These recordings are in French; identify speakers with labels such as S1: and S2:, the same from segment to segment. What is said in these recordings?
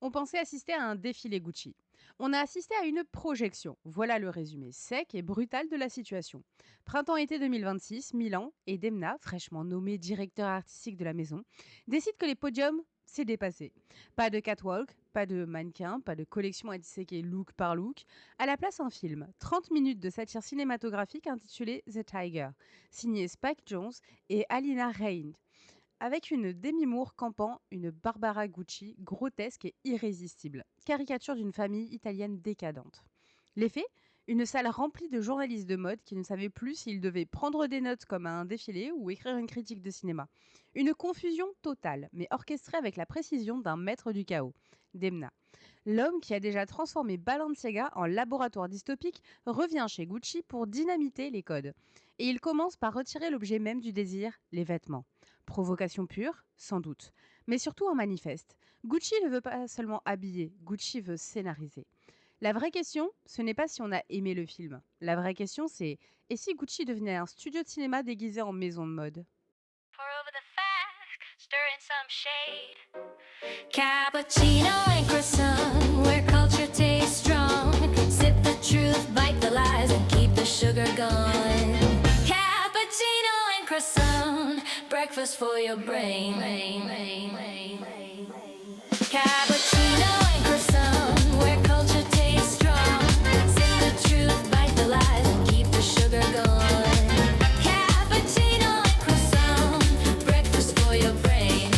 S1: On pensait assister à un défilé Gucci. On a assisté à une projection. Voilà le résumé sec et brutal de la situation. Printemps-été 2026, Milan et Demna, fraîchement nommé directeur artistique de la maison, décident que les podiums, c'est dépassé. Pas de catwalk, pas de mannequin, pas de collection à disséquer look par look. À la place, un film, 30 minutes de satire cinématographique intitulé The Tiger, signé Spike Jonze et Alina Rein, avec une Demi Moore campant une Barbara Gucci grotesque et irrésistible, caricature d'une famille italienne décadente. L'effet, une salle remplie de journalistes de mode qui ne savaient plus s'ils devaient prendre des notes comme à un défilé ou écrire une critique de cinéma. Une confusion totale, mais orchestrée avec la précision d'un maître du chaos, Demna. L'homme qui a déjà transformé Balenciaga en laboratoire dystopique revient chez Gucci pour dynamiter les codes. Et il commence par retirer l'objet même du désir, les vêtements. Provocation pure, sans doute, mais surtout un manifeste. Gucci ne veut pas seulement habiller, Gucci veut scénariser. La vraie question, ce n'est pas si on a aimé le film. La vraie question, c'est et si Gucci devenait un studio de cinéma déguisé en maison de mode?
S2: Pour over the facts, stir in some shade. Cappuccino and croissant, where culture tastes strong. Sip the truth, bite the lies, and keep the sugar gone. Cappuccino and croissant, breakfast for your brain. Cappuccino and croissant, where culture tastes strong. Sip the truth, bite the lies, and keep the sugar gone. Cappuccino and croissant, breakfast for your brain.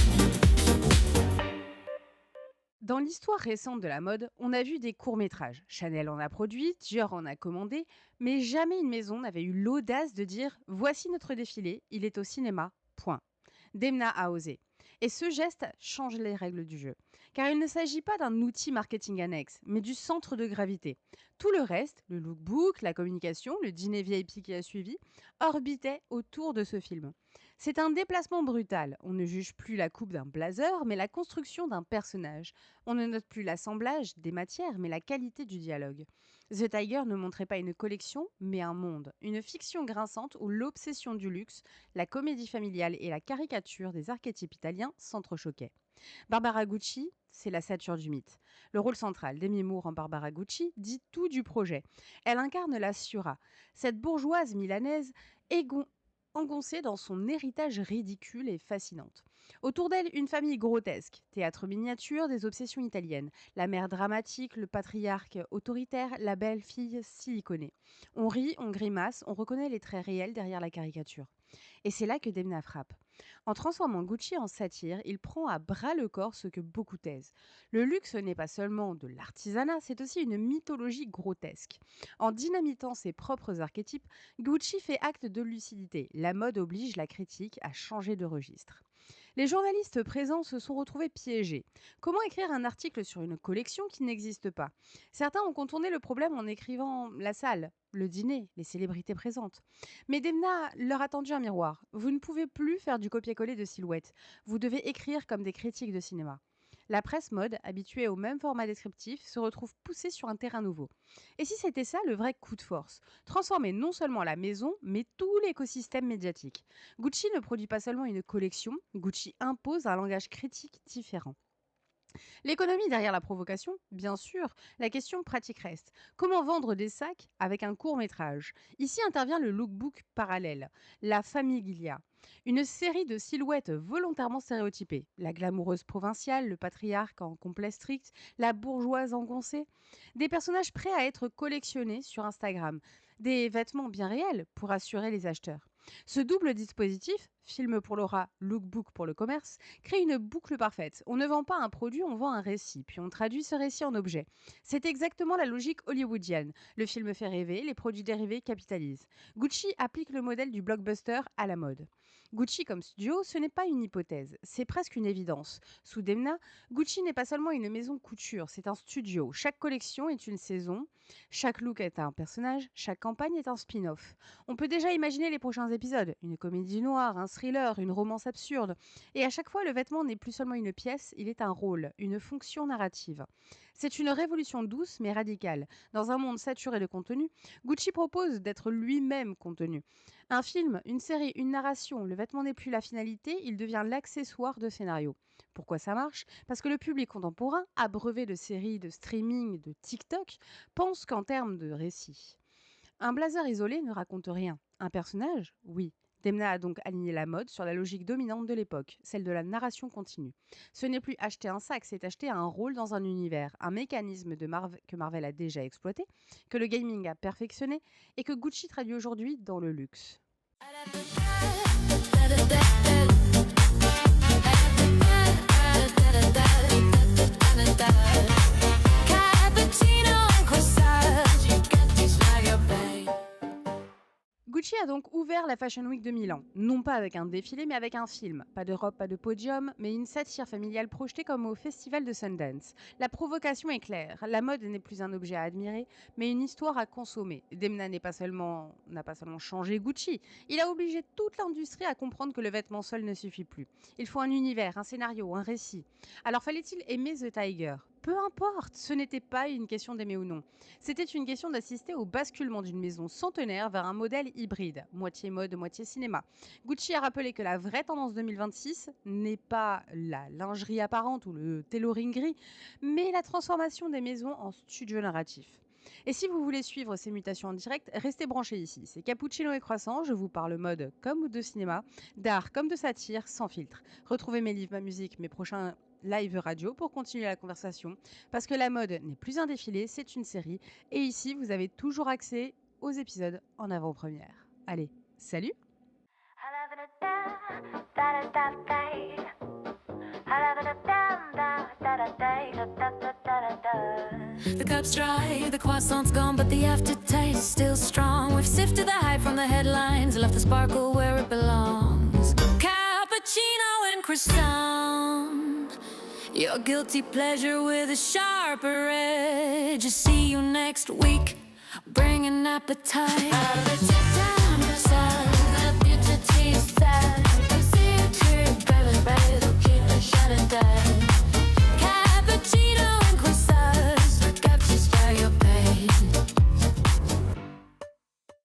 S1: Dans l'histoire récente de la mode, on a vu des courts-métrages. Chanel en a produit, Dior en a commandé, mais jamais une maison n'avait eu l'audace de dire voici notre défilé, il est au cinéma, point. Demna a osé. Et ce geste change les règles du jeu. Car il ne s'agit pas d'un outil marketing annexe, mais du centre de gravité. Tout le reste, le lookbook, la communication, le dîner VIP qui a suivi, orbitait autour de ce film. C'est un déplacement brutal. On ne juge plus la coupe d'un blazer, mais la construction d'un personnage. On ne note plus l'assemblage des matières, mais la qualité du dialogue. The Tiger ne montrait pas une collection, mais un monde. Une fiction grinçante où l'obsession du luxe, la comédie familiale et la caricature des archétypes italiens s'entrechoquaient. Barbara Gucci, c'est la sature du mythe. Le rôle central d'Amy Moore en Barbara Gucci dit tout du projet. Elle incarne la Sura, cette bourgeoise milanaise engoncée dans son héritage ridicule et fascinante. Autour d'elle, une famille grotesque, théâtre miniature des obsessions italiennes, la mère dramatique, le patriarche autoritaire, la belle-fille siliconée. On rit, on grimace, on reconnaît les traits réels derrière la caricature. Et c'est là que Demna frappe. En transformant Gucci en satire, il prend à bras le corps ce que beaucoup taisent. Le luxe n'est pas seulement de l'artisanat, c'est aussi une mythologie grotesque. En dynamitant ses propres archétypes, Gucci fait acte de lucidité. La mode oblige la critique à changer de registre. Les journalistes présents se sont retrouvés piégés. Comment écrire un article sur une collection qui n'existe pas? Certains ont contourné le problème en écrivant la salle, le dîner, les célébrités présentes. Mais Demna leur a tendu un miroir. Vous ne pouvez plus faire du copier-coller de silhouettes. Vous devez écrire comme des critiques de cinéma. La presse mode, habituée au même format descriptif, se retrouve poussée sur un terrain nouveau. Et si c'était ça le vrai coup de force? Transformer non seulement la maison, mais tout l'écosystème médiatique. Gucci ne produit pas seulement une collection, Gucci impose un langage critique différent. L'économie derrière la provocation, bien sûr, la question pratique reste. Comment vendre des sacs avec un court métrage? Ici intervient le lookbook parallèle, la Famiglia. Une série de silhouettes volontairement stéréotypées. La glamoureuse provinciale, le patriarche en complet strict, la bourgeoise engoncée. Des personnages prêts à être collectionnés sur Instagram. Des vêtements bien réels pour assurer les acheteurs. Ce double dispositif, film pour l'aura, lookbook pour le commerce, crée une boucle parfaite. On ne vend pas un produit, on vend un récit, puis on traduit ce récit en objet. C'est exactement la logique hollywoodienne. Le film fait rêver, les produits dérivés capitalisent. Gucci applique le modèle du blockbuster à la mode. Gucci comme studio, ce n'est pas une hypothèse, c'est presque une évidence. Sous Demna, Gucci n'est pas seulement une maison couture, c'est un studio. Chaque collection est une saison, chaque look est un personnage, chaque campagne est un spin-off. On peut déjà imaginer les prochains épisodes, une comédie noire, un thriller, une romance absurde. Et à chaque fois, le vêtement n'est plus seulement une pièce, il est un rôle, une fonction narrative. C'est une révolution douce mais radicale. Dans un monde saturé de contenu, Gucci propose d'être lui-même contenu. Un film, une série, une narration, le vêtement n'est plus la finalité, il devient l'accessoire de scénario. Pourquoi ça marche? Parce que le public contemporain, abreuvé de séries, de streaming, de TikTok, pense qu'en termes de récit. Un blazer isolé ne raconte rien. Un personnage? Oui. Demna a donc aligné la mode sur la logique dominante de l'époque, celle de la narration continue. Ce n'est plus acheter un sac, c'est acheter un rôle dans un univers, un mécanisme que Marvel a déjà exploité, que le gaming a perfectionné et que Gucci traduit aujourd'hui dans le luxe. Gucci a donc ouvert la Fashion Week de Milan, non pas avec un défilé mais avec un film. Pas de robe, pas de podium, mais une satire familiale projetée comme au festival de Sundance. La provocation est claire, la mode n'est plus un objet à admirer, mais une histoire à consommer. Demna n'a pas seulement changé Gucci, il a obligé toute l'industrie à comprendre que le vêtement seul ne suffit plus. Il faut un univers, un scénario, un récit. Alors fallait-il aimer The Tiger ? Peu importe, ce n'était pas une question d'aimer ou non. C'était une question d'assister au basculement d'une maison centenaire vers un modèle hybride, moitié mode, moitié cinéma. Gucci a rappelé que la vraie tendance 2026 n'est pas la lingerie apparente ou le tailoring gris, mais la transformation des maisons en studio narratif. Et si vous voulez suivre ces mutations en direct, restez branchés ici. C'est Cappuccino et Croissant, je vous parle mode comme de cinéma, d'art comme de satire, sans filtre. Retrouvez mes livres, ma musique, mes prochains live radio pour continuer la conversation, parce que la mode n'est plus un défilé, c'est une série, et ici vous avez toujours accès aux épisodes en avant-première. Allez, salut!
S2: The cup's dry, the croissant's gone, but the aftertaste still strong. We've sifted the hype from the headlines, left the sparkle where it belongs. Cappuccino and croissant, your guilty pleasure with a sharper edge. See you next week, bring an appetite. Out of the future tastes